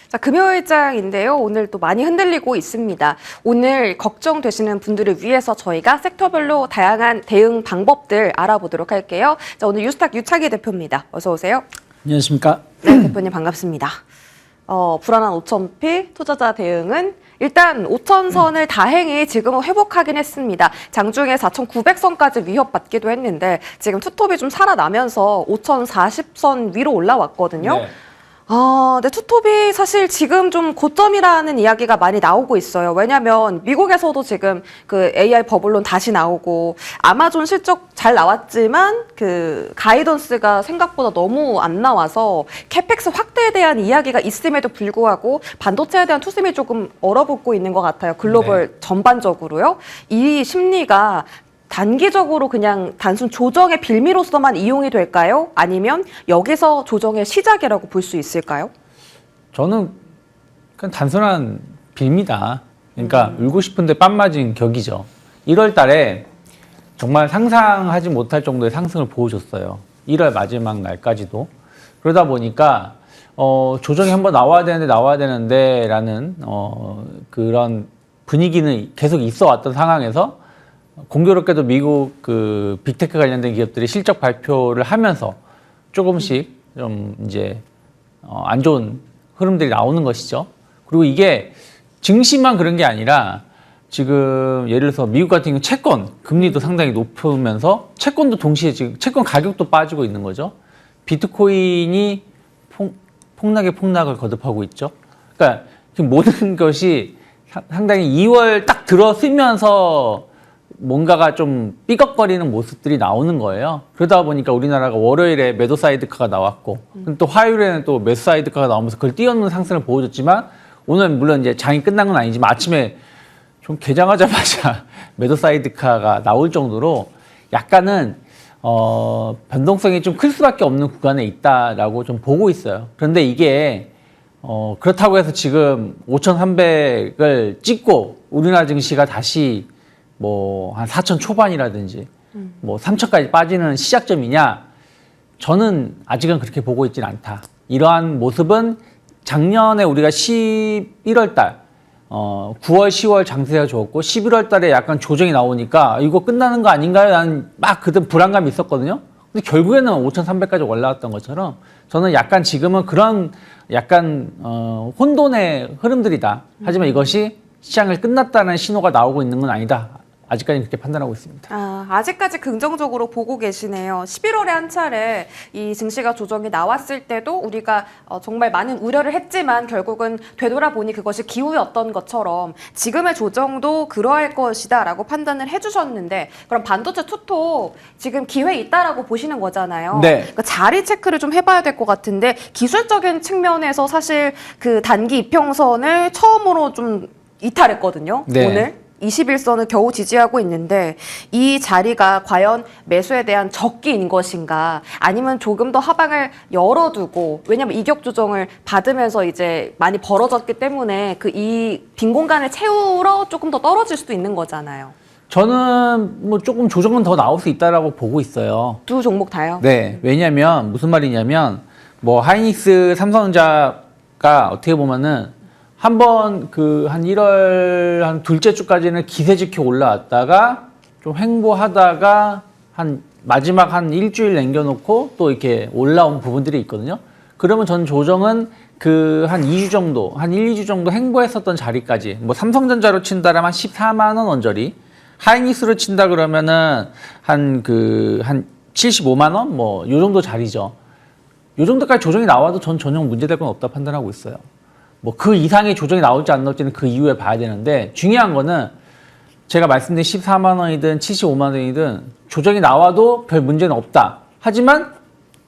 자, 금요일장인데요. 오늘 또 많이 흔들리고 있습니다. 오늘 걱정되시는 분들을 위해서 저희가 섹터별로 다양한 대응 방법들 알아보도록 할게요. 자, 오늘 유스탁 유창희 대표입니다. 어서 오세요. 안녕하십니까. 네, 대표님 반갑습니다. 불안한 5,000피 투자자 대응은 일단 5,000선을 다행히 지금은 회복하긴 했습니다. 장중에 4,900선까지 위협받기도 했는데 지금 투톱이 좀 살아나면서 5,040선 위로 올라왔거든요. 네. 근데 투톱이 사실 지금 좀 고점이라는 이야기가 많이 나오고 있어요. 왜냐하면 미국에서도 지금 그 AI 버블론 다시 나오고 아마존 실적 잘 나왔지만 그 가이던스가 생각보다 너무 안 나와서 캐펙스 확대에 대한 이야기가 있음에도 불구하고 반도체에 대한 투심이 조금 얼어붙고 있는 것 같아요. 글로벌 전반적으로요. 이 심리가 단기적으로 그냥 단순 조정의 빌미로서만 이용이 될까요? 아니면 여기서 조정의 시작이라고 볼 수 있을까요? 저는 그냥 단순한 빌미다. 그러니까 울고 싶은데 빰 맞은 격이죠. 1월 달에 정말 상상하지 못할 정도의 상승을 보여줬어요. 1월 마지막 날까지도. 그러다 보니까 조정이 한번 나와야 되는데 라는 그런 분위기는 계속 있어 왔던 상황에서 공교롭게도 미국 그 빅테크 관련된 기업들이 실적 발표를 하면서 조금씩 좀 이제 안 좋은 흐름들이 나오는 것이죠. 그리고 이게 증시만 그런 게 아니라 지금 예를 들어서 미국 같은 경우 채권 금리도 상당히 높으면서 채권도 동시에 지금 채권 가격도 빠지고 있는 거죠. 비트코인이 폭락을 거듭하고 있죠. 그러니까 지금 모든 것이 상당히 2월 딱 들어서면서 뭔가가 좀 삐걱거리는 모습들이 나오는 거예요. 그러다 보니까 우리나라가 월요일에 매도 사이드카가 나왔고 또 화요일에는 또 매수 사이드카가 나오면서 그걸 뛰어넘는 상승을 보여줬지만 오늘 물론 이제 장이 끝난 건 아니지만 아침에 좀 개장하자마자 매도 사이드카가 나올 정도로 약간은 변동성이 좀 클 수밖에 없는 구간에 있다라고 좀 보고 있어요. 그런데 이게 그렇다고 해서 지금 5,300을 찍고 우리나라 증시가 다시 뭐 한 4천 초반이라든지 뭐 3천까지 빠지는 시작점이냐? 저는 아직은 그렇게 보고 있지는 않다. 이러한 모습은 작년에 우리가 11월 달, 9월, 10월 장세가 좋았고 11월 달에 약간 조정이 나오니까 이거 끝나는 거 아닌가요? 난 막 그때 불안감이 있었거든요. 근데 결국에는 5,300까지 올라왔던 것처럼 저는 약간 지금은 그런 약간 혼돈의 흐름들이다. 하지만 이것이 시장을 끝났다는 신호가 나오고 있는 건 아니다. 아직까지 그렇게 판단하고 있습니다. 아직까지 긍정적으로 보고 계시네요. 11월에 한 차례 이 증시가 조정이 나왔을 때도 우리가 정말 많은 우려를 했지만 결국은 되돌아보니 그것이 기우였던 것처럼 지금의 조정도 그러할 것이다 라고 판단을 해주셨는데 그럼 반도체 투톱 지금 기회 있다라고 보시는 거잖아요. 네. 그러니까 자리 체크를 좀 해봐야 될 것 같은데 기술적인 측면에서 사실 그 단기 이평선을 처음으로 좀 이탈했거든요. 네. 오늘. 21선을 겨우 지지하고 있는데 이 자리가 과연 매수에 대한 적기인 것인가 아니면 조금 더 하방을 열어두고 왜냐면 이격 조정을 받으면서 이제 많이 벌어졌기 때문에 그 이 빈 공간을 채우러 조금 더 떨어질 수도 있는 거잖아요. 저는 뭐 조금 조정은 더 나올 수 있다라고 보고 있어요. 두 종목 다요? 네. 왜냐면 무슨 말이냐면 뭐 하이닉스, 삼성전자가 어떻게 보면은 한번 그 한 1월 한 둘째 주까지는 기세 지켜 올라왔다가 좀 횡보하다가 한 마지막 한 일주일 남겨놓고 또 이렇게 올라온 부분들이 있거든요. 그러면 전 조정은 그 한 2주 정도, 한 1, 2주 정도 횡보했었던 자리까지 뭐 삼성전자로 친다라면 한 14만 원 언저리, 하이닉스로 친다 그러면은 한 75만 원 뭐 요 정도 자리죠. 요 정도까지 조정이 나와도 전 전혀 문제될 건 없다 판단하고 있어요. 뭐 그 이상의 조정이 나올지 안 나올지는 그 이후에 봐야 되는데 중요한 거는 제가 말씀드린 14만 원이든 75만 원이든 조정이 나와도 별 문제는 없다. 하지만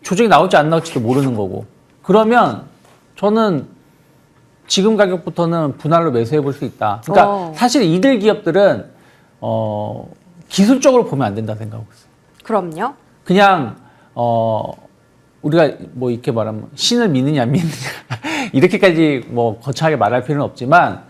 조정이 나올지 안 나올지도 모르는 거고 그러면 저는 지금 가격부터는 분할로 매수해 볼 수 있다. 그러니까 사실 이들 기업들은 기술적으로 보면 안 된다 생각하고 있어요. 그럼요. 그냥 우리가 뭐 이렇게 말하면 신을 믿느냐 안 믿느냐 이렇게까지 뭐 거창하게 말할 필요는 없지만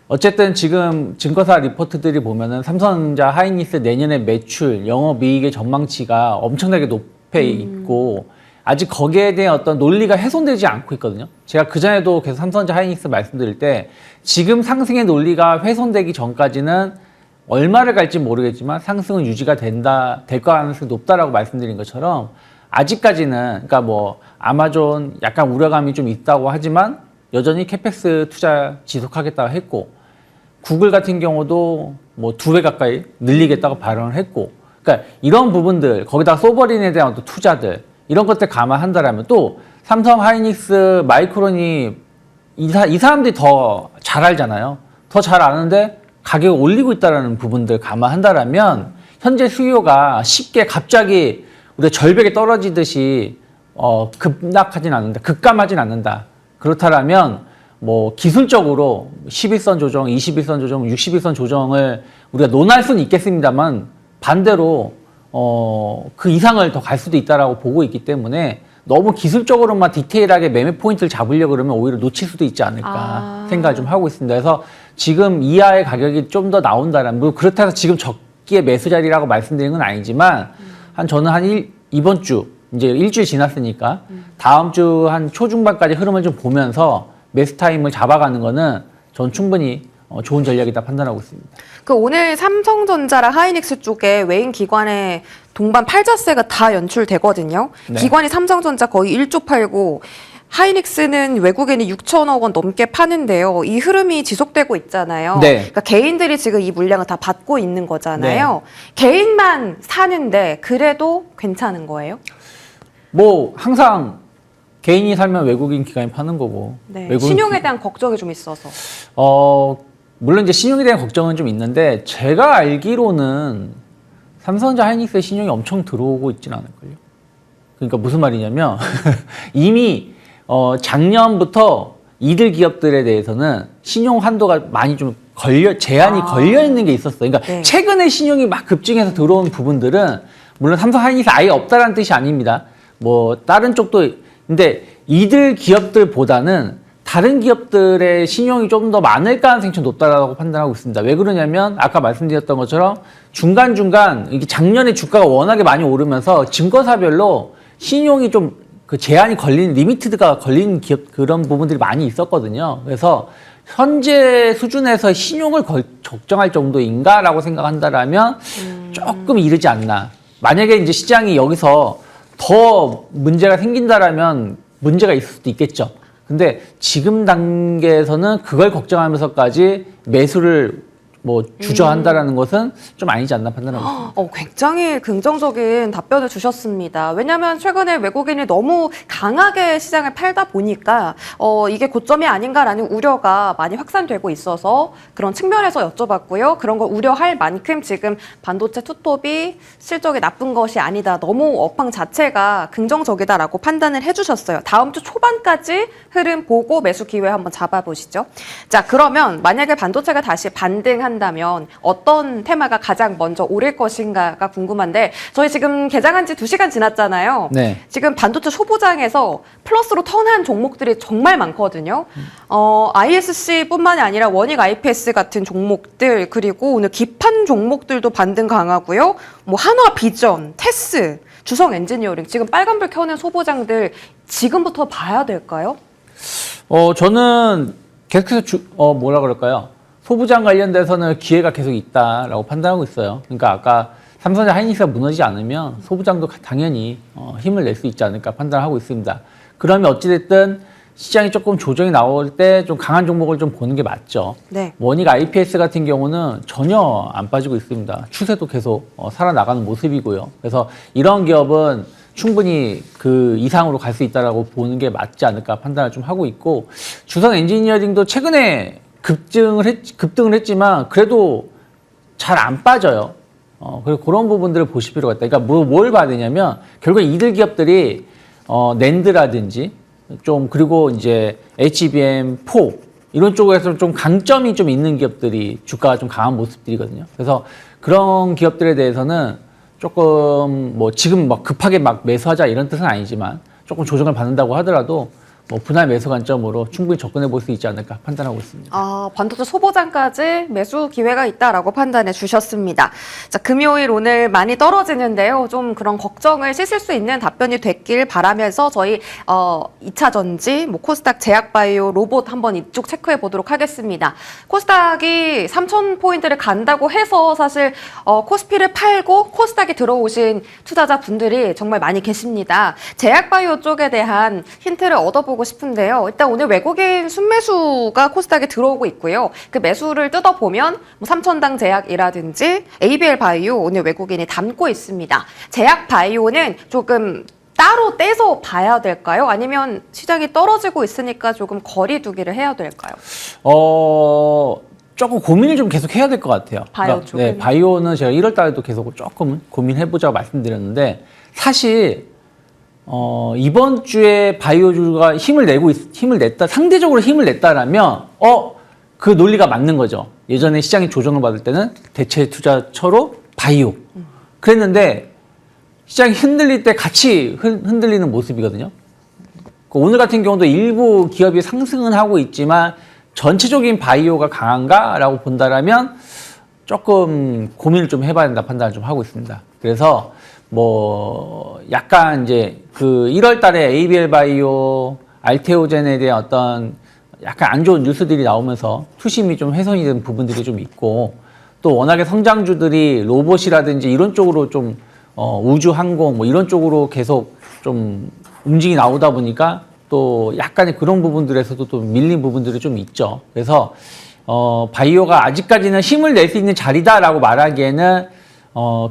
어쨌든 지금 증거사 리포트들이 보면은 삼성전자, 하이닉스 내년에 매출, 영업이익의 전망치가 엄청나게 높게 있고 아직 거기에 대한 어떤 논리가 훼손되지 않고 있거든요. 제가 그전에도 계속 삼성전자 하이닉스 말씀드릴 때 지금 상승의 논리가 훼손되기 전까지는 얼마를 갈지 모르겠지만 상승은 유지가 될 가능성이 높다라고 말씀드린 것처럼 아직까지는 그러니까 뭐 아마존 약간 우려감이 좀 있다고 하지만 여전히 캐펙스 투자 지속하겠다고 했고 구글 같은 경우도 뭐 2배 가까이 늘리겠다고 발언을 했고 그러니까 이런 부분들 거기다 소버린에 대한 어떤 투자들 이런 것들 감안한다라면 또 삼성 하이닉스 마이크론이 이 사람들이 더 잘 알잖아요. 더 잘 아는데 가격을 올리고 있다는 부분들 감안한다라면 현재 수요가 쉽게 갑자기 우리가 절벽에 떨어지듯이 급락하진 않는다. 급감하진 않는다. 그렇다라면 뭐 기술적으로 11선 조정, 21선 조정, 61선 조정을 우리가 논할 수는 있겠습니다만 반대로 그 이상을 더 갈 수도 있다라고 보고 있기 때문에 너무 기술적으로만 디테일하게 매매 포인트를 잡으려고 그러면 오히려 놓칠 수도 있지 않을까 생각을 좀 하고 있습니다. 그래서 지금 이하의 가격이 좀 더 나온다라면 뭐 그렇다고 해서 지금 적기의 매수 자리라고 말씀드리는 건 아니지만 저는 이번 주 이제 일주일 지났으니까 다음 주 한 초중반까지 흐름을 좀 보면서 매수 타임을 잡아가는 거는 전 충분히 좋은 전략이다 판단하고 있습니다. 그 오늘 삼성전자랑 하이닉스 쪽에 외인 기관의 동반 팔자세가 다 연출되거든요. 네. 기관이 삼성전자 거의 1조 팔고 하이닉스는 외국인이 6천억 원 넘게 파는데요. 이 흐름이 지속되고 있잖아요. 네. 그러니까 개인들이 지금 이 물량을 다 받고 있는 거잖아요. 개인만 사는데 그래도 괜찮은 거예요? 뭐 항상 개인이 살면 외국인 기관이 파는 거고 네. 신용에 대한 걱정이 좀 있어서. 물론 이제 신용에 대한 걱정은 좀 있는데 제가 알기로는 삼성전자 하이닉스의 신용이 엄청 들어오고 있지는 않을걸요. 그러니까 무슨 말이냐면 이미 작년부터 이들 기업들에 대해서는 신용 한도가 많이 좀 제한이 걸려 있는 게 있었어요. 그러니까 네. 최근에 신용이 막 급증해서 들어온 부분들은 물론 삼성 하이닉스 아예 없다라는 뜻이 아닙니다. 뭐 다른 쪽도 근데 이들 기업들보다는 다른 기업들의 신용이 좀 더 많을 가능성이 좀 높다라고 판단하고 있습니다. 왜 그러냐면 아까 말씀드렸던 것처럼 중간중간 이게 작년에 주가가 워낙에 많이 오르면서 증권사별로 신용이 좀 그 제한이 걸린 리미티드가 걸린 기업 그런 부분들이 많이 있었거든요. 그래서 현재 수준에서 신용을 적정할 정도인가라고 생각한다라면 조금 이르지 않나. 만약에 이제 시장이 여기서 더 문제가 생긴다라면 문제가 있을 수도 있겠죠. 근데 지금 단계에서는 그걸 걱정하면서까지 매수를 뭐 주저한다라는 것은 좀 아니지 않나 판단하고 있습니다. 굉장히 긍정적인 답변을 주셨습니다. 왜냐하면 최근에 외국인이 너무 강하게 시장을 팔다 보니까 이게 고점이 아닌가라는 우려가 많이 확산되고 있어서 그런 측면에서 여쭤봤고요. 그런 걸 우려할 만큼 지금 반도체 투톱이 실적이 나쁜 것이 아니다. 너무 업황 자체가 긍정적이다라고 판단을 해주셨어요. 다음 주 초반까지 흐름 보고 매수 기회 한번 잡아보시죠. 자, 그러면 만약에 반도체가 다시 반등한다면 어떤 테마가 가장 먼저 오를 것인가가 궁금한데 저희 지금 개장한 지 2시간 지났잖아요. 네. 지금 반도체 소보장에서 플러스로 턴한 종목들이 정말 많거든요. ISC뿐만이 아니라 원익 IPS 같은 종목들 그리고 오늘 기판 종목들도 반등 강하고요. 뭐 한화 비전, 테스, 주성 엔지니어링 지금 빨간불 켜는 소보장들 지금부터 봐야 될까요? 저는 계속해서 뭐라 그럴까요? 소부장 관련돼서는 기회가 계속 있다라고 판단하고 있어요. 그러니까 아까 삼성전자 하이닉스가 무너지지 않으면 소부장도 당연히 힘을 낼 수 있지 않을까 판단하고 있습니다. 그러면 어찌됐든 시장이 조금 조정이 나올 때 좀 강한 종목을 좀 보는 게 맞죠. 네. 원익 IPS 같은 경우는 전혀 안 빠지고 있습니다. 추세도 계속 살아나가는 모습이고요. 그래서 이런 기업은 충분히 그 이상으로 갈 수 있다라고 보는 게 맞지 않을까 판단을 좀 하고 있고 주성 엔지니어링도 최근에 급등을 했지만 그래도 잘 안 빠져요. 그리고 그런 부분들을 보실 필요가 있다. 그러니까 뭘 봐야 되냐면 결국 이들 기업들이 낸드라든지 좀 그리고 이제 HBM4 이런 쪽에서 좀 강점이 좀 있는 기업들이 주가가 좀 강한 모습들이거든요. 그래서 그런 기업들에 대해서는 조금 뭐 지금 막 급하게 막 매수하자 이런 뜻은 아니지만 조금 조정을 받는다고 하더라도 뭐 분할 매수 관점으로 충분히 접근해 볼 수 있지 않을까 판단하고 있습니다. 반도체 소보장까지 매수 기회가 있다라고 판단해 주셨습니다. 자, 금요일 오늘 많이 떨어지는데요. 좀 그런 걱정을 씻을 수 있는 답변이 됐길 바라면서 저희 2차 전지, 뭐 코스닥, 제약바이오, 로봇 한번 이쪽 체크해 보도록 하겠습니다. 코스닥이 3,000포인트를 간다고 해서 사실 코스피를 팔고 코스닥에 들어오신 투자자 분들이 정말 많이 계십니다. 제약바이오 쪽에 대한 힌트를 얻어보고 싶은데요. 일단 오늘 외국인 순매수가 코스닥에 들어오고 있고요. 그 매수를 뜯어보면 뭐 삼천당 제약이라든지 ABL 바이오 오늘 외국인이 담고 있습니다. 제약 바이오는 조금 따로 떼서 봐야 될까요? 아니면 시장이 떨어지고 있으니까 조금 거리 두기를 해야 될까요? 조금 고민을 좀 계속 해야 될 것 같아요. 바이오 쪽은? 네, 바이오는 제가 1월 달에도 계속 조금 고민해보자고 말씀드렸는데 사실 이번 주에 바이오주가 힘을 냈다, 상대적으로 힘을 냈다라면, 그 논리가 맞는 거죠. 예전에 시장이 조정을 받을 때는 대체 투자처로 바이오. 그랬는데, 시장이 흔들릴 때 같이 흔들리는 모습이거든요. 오늘 같은 경우도 일부 기업이 상승은 하고 있지만, 전체적인 바이오가 강한가라고 본다라면, 조금 고민을 좀 해봐야 된다 판단을 좀 하고 있습니다. 그래서, 약간 이제 그 1월 달에 ABL 바이오, 알테오젠에 대한 어떤 약간 안 좋은 뉴스들이 나오면서 투심이 좀 훼손이 된 부분들이 좀 있고 또 워낙에 성장주들이 로봇이라든지 이런 쪽으로 좀 우주 항공 뭐 이런 쪽으로 계속 좀 움직이 나오다 보니까 또 약간의 그런 부분들에서도 또 밀린 부분들이 좀 있죠. 그래서 바이오가 아직까지는 힘을 낼 수 있는 자리다라고 말하기에는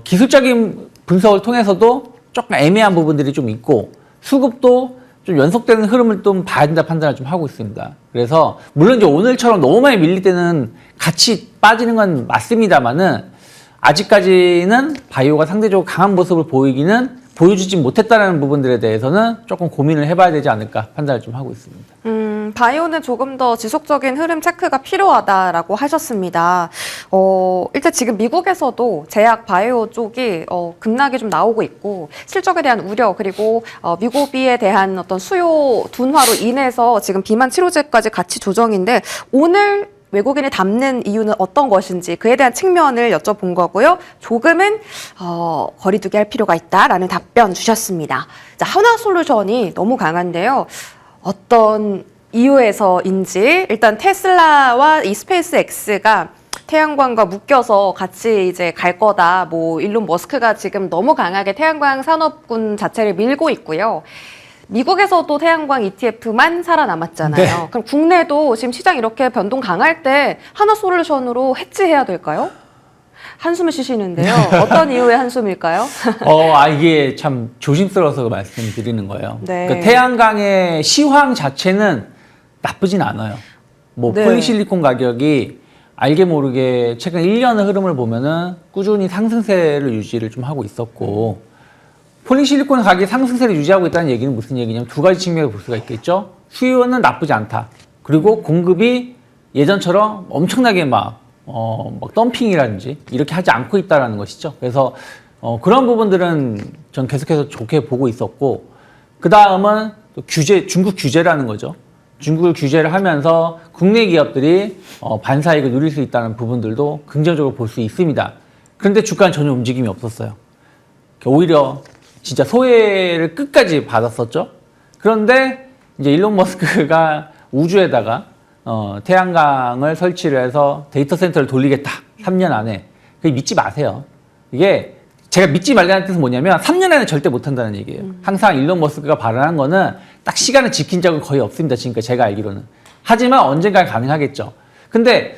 기술적인 분석을 통해서도 조금 애매한 부분들이 좀 있고 수급도 좀 연속되는 흐름을 좀 봐야 된다 판단을 좀 하고 있습니다. 그래서 물론 이제 오늘처럼 너무 많이 밀릴 때는 같이 빠지는 건 맞습니다만은 아직까지는 바이오가 상대적으로 강한 모습을 보여주지 못했다는 부분들에 대해서는 조금 고민을 해봐야 되지 않을까 판단을 좀 하고 있습니다. 바이오는 조금 더 지속적인 흐름 체크가 필요하다라고 하셨습니다. 일단 지금 미국에서도 제약 바이오 쪽이 급락이 좀 나오고 있고 실적에 대한 우려 그리고 미국비에 대한 어떤 수요 둔화로 인해서 지금 비만 치료제까지 같이 조정인데 오늘 외국인이 담는 이유는 어떤 것인지 그에 대한 측면을 여쭤본 거고요. 조금은 거리두기 할 필요가 있다라는 답변 주셨습니다. 자, 하나솔루션이 너무 강한데요. 어떤 이유에서인지 일단 테슬라와 이 스페이스 X가 태양광과 묶여서 같이 이제 갈 거다. 뭐 일론 머스크가 지금 너무 강하게 태양광 산업군 자체를 밀고 있고요. 미국에서도 태양광 ETF만 살아남았잖아요. 네. 그럼 국내도 지금 시장 이렇게 변동 강할 때 하나솔루션으로 해지해야 될까요? 한숨을 쉬시는데요. 어떤 이유의 한숨일까요? 이게 참 조심스러워서 말씀드리는 거예요. 네. 그러니까 태양광의 시황 자체는 나쁘진 않아요. 뭐 네. 폴리실리콘 가격이 알게 모르게 최근 1년의 흐름을 보면은 꾸준히 상승세를 유지를 좀 하고 있었고 폴리실리콘 가격이 상승세를 유지하고 있다는 얘기는 무슨 얘기냐면 두 가지 측면을 볼 수가 있겠죠. 수요는 나쁘지 않다. 그리고 공급이 예전처럼 엄청나게 막 덤핑이라든지 이렇게 하지 않고 있다는 것이죠. 그래서 그런 부분들은 전 계속해서 좋게 보고 있었고 그 다음은 또 중국 규제라는 거죠. 중국을 규제를 하면서 국내 기업들이 반사이익을 누릴 수 있다는 부분들도 긍정적으로 볼 수 있습니다. 그런데 주가는 전혀 움직임이 없었어요. 오히려 진짜 소외를 끝까지 받았었죠. 그런데 이제 일론 머스크가 우주에다가 태양광을 설치를 해서 데이터 센터를 돌리겠다. 3년 안에. 그게 믿지 마세요. 이게 제가 믿지 말라는 뜻은 뭐냐면 3년 안에 절대 못한다는 얘기예요. 항상 일론 머스크가 발언한 거는 딱 시간을 지킨 적은 거의 없습니다. 지금까지 제가 알기로는. 하지만 언젠간 가능하겠죠. 근데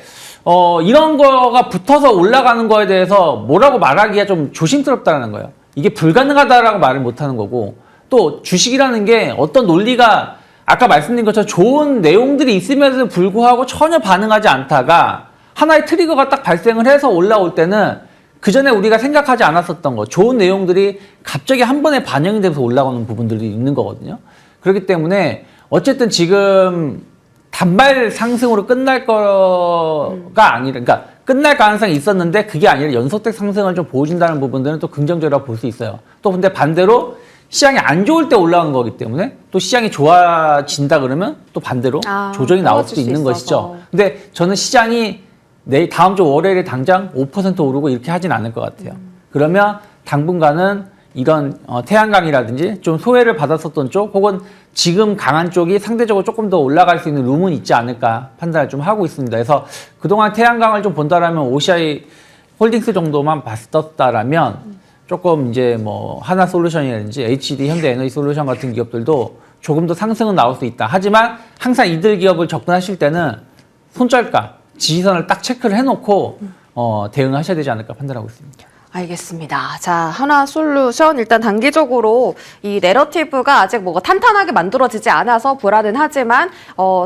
이런 거가 붙어서 올라가는 거에 대해서 뭐라고 말하기가 좀 조심스럽다는 거예요. 이게 불가능하다라고 말을 못하는 거고 또 주식이라는 게 어떤 논리가 아까 말씀드린 것처럼 좋은 내용들이 있음에도 불구하고 전혀 반응하지 않다가 하나의 트리거가 딱 발생을 해서 올라올 때는 그 전에 우리가 생각하지 않았었던 거 좋은 내용들이 갑자기 한 번에 반영이 되면서 올라오는 부분들이 있는 거거든요. 그렇기 때문에 어쨌든 지금 단발 상승으로 끝날 거가 아니라 그러니까 끝날 가능성이 있었는데 그게 아니라 연속적 상승을 좀 보여준다는 부분들은 또 긍정적이라고 볼 수 있어요. 또 근데 반대로 시장이 안 좋을 때 올라간 거기 때문에 또 시장이 좋아진다 그러면 또 반대로 조정이 나올 수도 있는 것이죠. 근데 저는 시장이 내일 다음 주 월요일에 당장 5% 오르고 이렇게 하진 않을 것 같아요. 그러면 당분간은 이런 태양광이라든지 좀 소외를 받았었던 쪽 혹은 지금 강한 쪽이 상대적으로 조금 더 올라갈 수 있는 룸은 있지 않을까 판단을 좀 하고 있습니다. 그래서 그동안 태양광을 좀 본다라면 OCI 홀딩스 정도만 봤었다라면 조금 이제 뭐 하나솔루션이라든지 HD 현대에너지솔루션 같은 기업들도 조금 더 상승은 나올 수 있다. 하지만 항상 이들 기업을 접근하실 때는 손절가, 지지선을 딱 체크를 해놓고 대응하셔야 되지 않을까 판단하고 있습니다. 알겠습니다. 자, 하나솔루션 일단 단기적으로 이 내러티브가 아직 뭐가 탄탄하게 만들어지지 않아서 불안은 하지만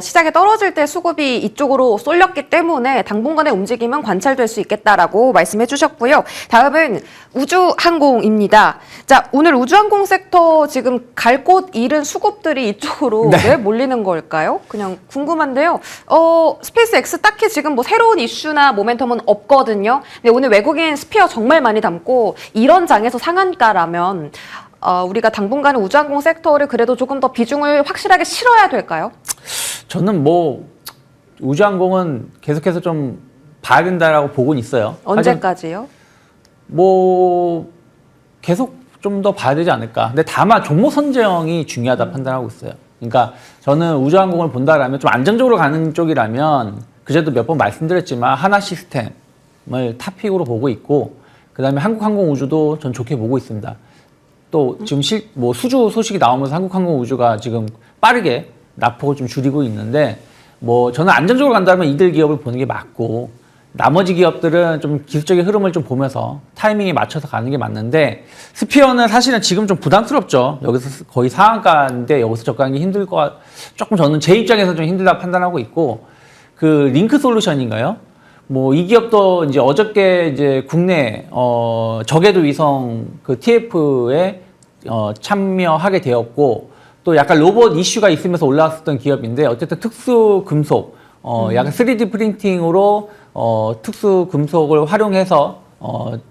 시장에 떨어질 때 수급이 이쪽으로 쏠렸기 때문에 당분간의 움직임은 관찰될 수 있겠다라고 말씀해 주셨고요. 다음은 우주항공입니다. 자, 오늘 우주항공 섹터 지금 갈 곳 잃은 수급들이 이쪽으로 왜 몰리는 걸까요? 그냥 궁금한데요. 스페이스 X 딱히 지금 뭐 새로운 이슈나 모멘텀은 없거든요. 근데 오늘 외국인 스피어 정말 많이 담고 이런 장에서 상한가라면 우리가 당분간은 우주항공 섹터를 그래도 조금 더 비중을 확실하게 실어야 될까요? 저는 뭐 우주항공은 계속해서 좀 봐야 된다라고 보고는 있어요. 언제까지요? 뭐 계속 좀 더 봐야 되지 않을까. 근데 다만 종목 선정이 중요하다 판단하고 있어요. 그러니까 저는 우주항공을 본다라면 좀 안정적으로 가는 쪽이라면 그제도 몇 번 말씀드렸지만 하나 시스템을 탑픽으로 보고 있고 그다음에 한국항공우주도 전 좋게 보고 있습니다. 또 지금 뭐 수주 소식이 나오면서 한국항공우주가 지금 빠르게 낙폭을 좀 줄이고 있는데 뭐 저는 안정적으로 간다면 이들 기업을 보는 게 맞고 나머지 기업들은 좀 기술적인 흐름을 좀 보면서 타이밍에 맞춰서 가는 게 맞는데 스피어는 사실은 지금 좀 부담스럽죠. 여기서 거의 상한가인데 여기서 접근하기 힘들 것 조금 저는 제 입장에서 좀 힘들다 판단하고 있고 그 링크 솔루션인가요? 뭐 이 기업도 이제 어저께 이제 국내 저궤도 위성 그 TF에 참여하게 되었고 또 약간 로봇 이슈가 있으면서 올라왔었던 기업인데 어쨌든 특수 금속 약간 3D 프린팅으로 특수 금속을 활용해서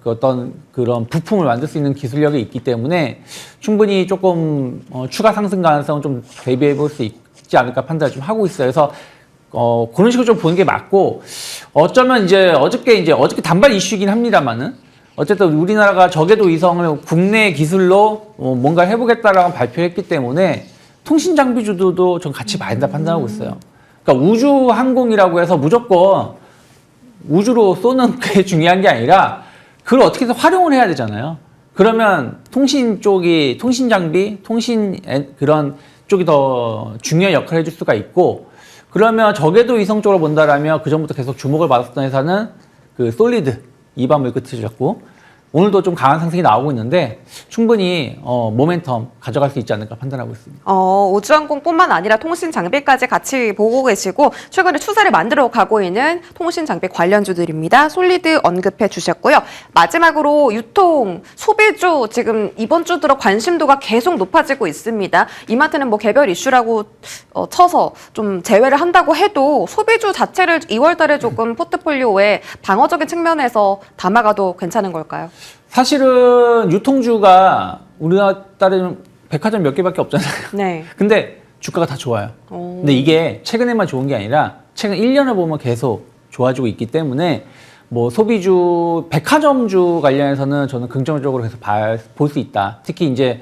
그 어떤 그런 부품을 만들 수 있는 기술력이 있기 때문에 충분히 조금 추가 상승 가능성은 좀 대비해 볼 수 있지 않을까 판단을 좀 하고 있어요. 그래서 그런 식으로 좀 보는 게 맞고 어쩌면 이제 어저께 단발 이슈이긴 합니다만은 어쨌든 우리나라가 저궤도 위성을 국내 기술로 뭔가 해보겠다라고 발표했기 때문에 통신 장비주들도 좀 같이 봐야 된다 판단하고 있어요. 그러니까 우주 항공이라고 해서 무조건 우주로 쏘는 게 중요한 게 아니라 그걸 어떻게든 활용을 해야 되잖아요. 그러면 통신 쪽이 통신 장비, 그런 쪽이 더 중요한 역할을 해줄 수가 있고 그러면 저궤도 위성 쪽으로 본다라면 그 전부터 계속 주목을 받았던 회사는 그 솔리드 이반 물끝이었고 오늘도 좀 강한 상승이 나오고 있는데 충분히 모멘텀 가져갈 수 있지 않을까 판단하고 있습니다. 우주항공뿐만 아니라 통신 장비까지 같이 보고 계시고 최근에 추세를 만들어 가고 있는 통신 장비 관련주들입니다. 솔리드 언급해 주셨고요. 마지막으로 유통 소비주 지금 이번 주 들어 관심도가 계속 높아지고 있습니다. 이마트는 뭐 개별 이슈라고 쳐서 좀 제외를 한다고 해도 소비주 자체를 2월 달에 조금 포트폴리오에 방어적인 측면에서 담아가도 괜찮은 걸까요? 사실은 유통주가 우리나라는 백화점 몇 개밖에 없잖아요. 네. 근데 주가가 다 좋아요. 근데 이게 최근에만 좋은 게 아니라 최근 1년을 보면 계속 좋아지고 있기 때문에 뭐 소비주, 백화점주 관련해서는 저는 긍정적으로 계속 볼 수 있다. 특히 이제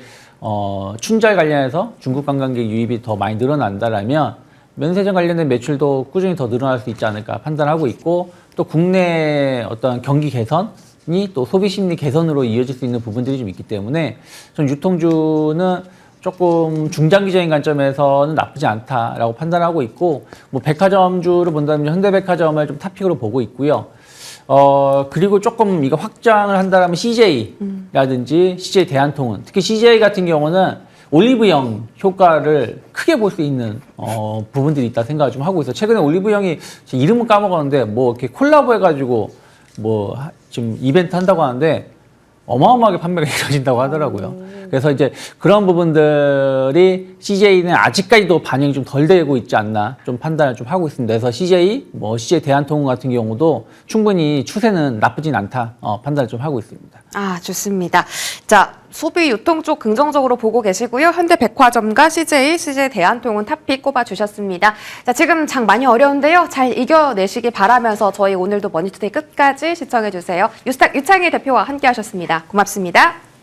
춘절 관련해서 중국 관광객 유입이 더 많이 늘어난다라면 면세점 관련된 매출도 꾸준히 더 늘어날 수 있지 않을까 판단하고 있고 또 국내 어떤 경기 개선이 또 소비 심리 개선으로 이어질 수 있는 부분들이 좀 있기 때문에 전 유통주는 조금 중장기적인 관점에서는 나쁘지 않다라고 판단하고 있고 뭐 백화점주를 본다면 현대백화점을 좀 탑픽으로 보고 있고요. 그리고 조금 이거 확장을 한다면 CJ라든지 CJ 대한통운 특히 CJ 같은 경우는 올리브영 효과를 크게 볼 수 있는 부분들이 있다 생각을 좀 하고 있어요. 최근에 올리브영이 이름은 까먹었는데 뭐 이렇게 콜라보 해가지고 뭐 지금 이벤트 한다고 하는데 어마어마하게 판매가 이루어진다고 하더라고요. 그래서 이제 그런 부분들이 CJ는 아직까지도 반영이 좀 덜 되고 있지 않나 좀 판단을 좀 하고 있습니다. 그래서 CJ, 뭐 CJ 대한통운 같은 경우도 충분히 추세는 나쁘진 않다 판단을 좀 하고 있습니다. 아, 좋습니다. 자, 소비 유통 쪽 긍정적으로 보고 계시고요. 현대백화점과 CJ 대한통운 탑픽 꼽아주셨습니다. 자, 지금 장 많이 어려운데요. 잘 이겨내시기 바라면서 저희 오늘도 머니투데이 끝까지 시청해주세요. 유스탁 유창희 대표와 함께 하셨습니다. 고맙습니다.